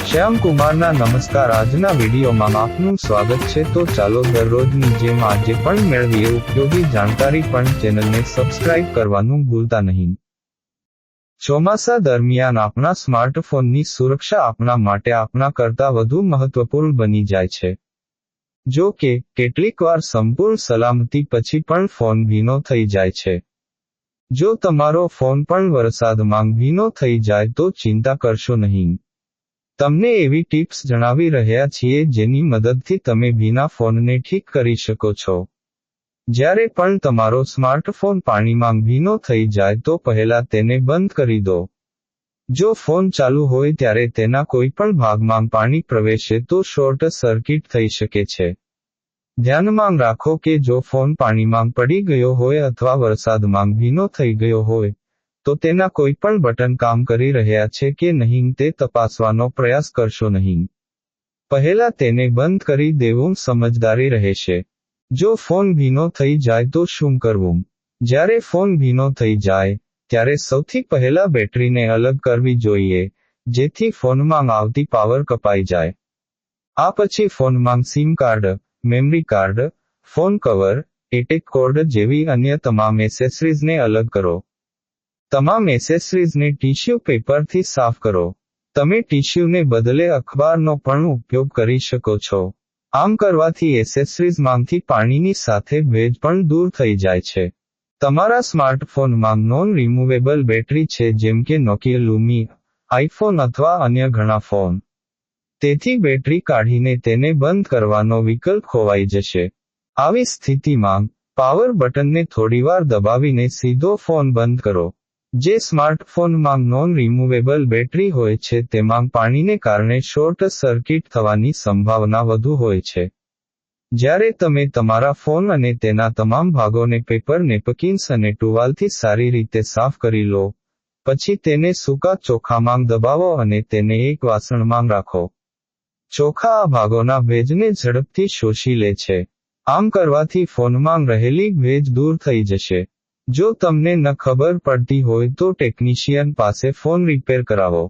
શ્યામ કુમારના નમસ્કાર. આજના વિડીયોમાં આપનું સ્વાગત છે. તો ચાલો દરરોજની જેમ આજે પણ મેળવીએ ઉપયોગી જાણકારી, પણ ચેનલને સબસ્ક્રાઇબ કરવાનું ભૂલતા નહીં. ચોમાસા દરમિયાન આપણા સ્માર્ટફોનની સુરક્ષા આપણા માટે આપણા કરતાં વધુ મહત્વપૂર્ણ બની જાય છે. જો કે કેટલીકવાર સંપૂર્ણ સલામતી પછી પણ ફોન ભીનો થઈ જાય છે. જો તમારો ફોન પણ વરસાદમાં ભીનો થઈ જાય તો ચિંતા કરશો નહીં. તમને એવી ટિપ્સ જણાવી રહ્યા છીએ જેની મદદથી તમે ભીના ફોનને ઠીક કરી શકો છો. જ્યારે પણ તમારો સ્માર્ટફોન પાણીમાં ભીનો થઈ જાય તો પહેલા તેને બંધ કરી દો. જો ફોન ચાલુ હોય ત્યારે તેના કોઈ પણ ભાગમાં પાણી પ્રવેશે તો શોર્ટ સર્કિટ થઈ શકે છે. ધ્યાનમાં રાખો કે જો ફોન પાણીમાં પડી ગયો હોય અથવા વરસાદમાં ભીનો થઈ ગયો હોય તો તેના કોઈ પણ બટન કામ કરી રહ્યા છે કે નહીં તે તપાસવાનો પ્રયાસ કરશો નહીં. પહેલા તેને બંધ કરી દેવું સમજદારી રહેશે. જો ફોન ભીનો થઈ જાય તો શું કરવું? જ્યારે ફોન ભીનો થઈ જાય ત્યારે સૌથી પહેલા બેટરીને અલગ કરવી જોઈએ, જેથી ફોનમાં આવતી પાવર કપાઈ જાય. આ પછી ફોનમાં sim card, memory card, phone cover, attach cord જેવી અન્ય તમામ એસેસરીઝને અલગ કરો. તમામ એસેસરીઝને ટિશ્યુ પેપરથી સાફ કરો. તમે ટિશ્યુને બદલે અખબારનો પણ ઉપયોગ કરી શકો છો. આમ કરવાથી એસેસરીઝમાંથી પાણીની સાથે ભેજ પણ દૂર થઈ જાય છે. તમારા સ્માર્ટફોનમાં નોન રિમૂવેબલ બેટરી છે, જેમ કે નોકિયા લુમી, આઈફોન અથવા અન્ય ઘણા ફોન. તેથી બેટરી કાઢીને તેને બંધ કરવાનો વિકલ્પ ખોવાઈ જશે. આવી સ્થિતિમાં પાવર બટનને થોડીવાર દબાવીને સીધો ફોન બંધ કરો. જે સ્માર્ટફોનમાં નોન રિમૂવેબલ બેટરી હોય છે તેમાં પાણીને કારણે શોર્ટ સર્કિટ થવાની સંભાવના વધુ હોય છે. જ્યારે તમે તમારા ફોન અને તેના તમામ ભાગોને પેપર નેપકિન્સ અને ટુવાલથી સારી રીતે સાફ કરી લો, પછી તેને સૂકા ચોખામાં દબાવો અને તેને એક વાસણમાં રાખો. ચોખા આ ભાગોના ભેજને ઝડપથી શોષી લે છે. આમ કરવાથી ફોનમાં રહેલી ભેજ દૂર થઈ જશે. જો તમને ન ખબર પડતી હોય તો ટેકનિશિયન પાસે ફોન રિપેર કરાવો.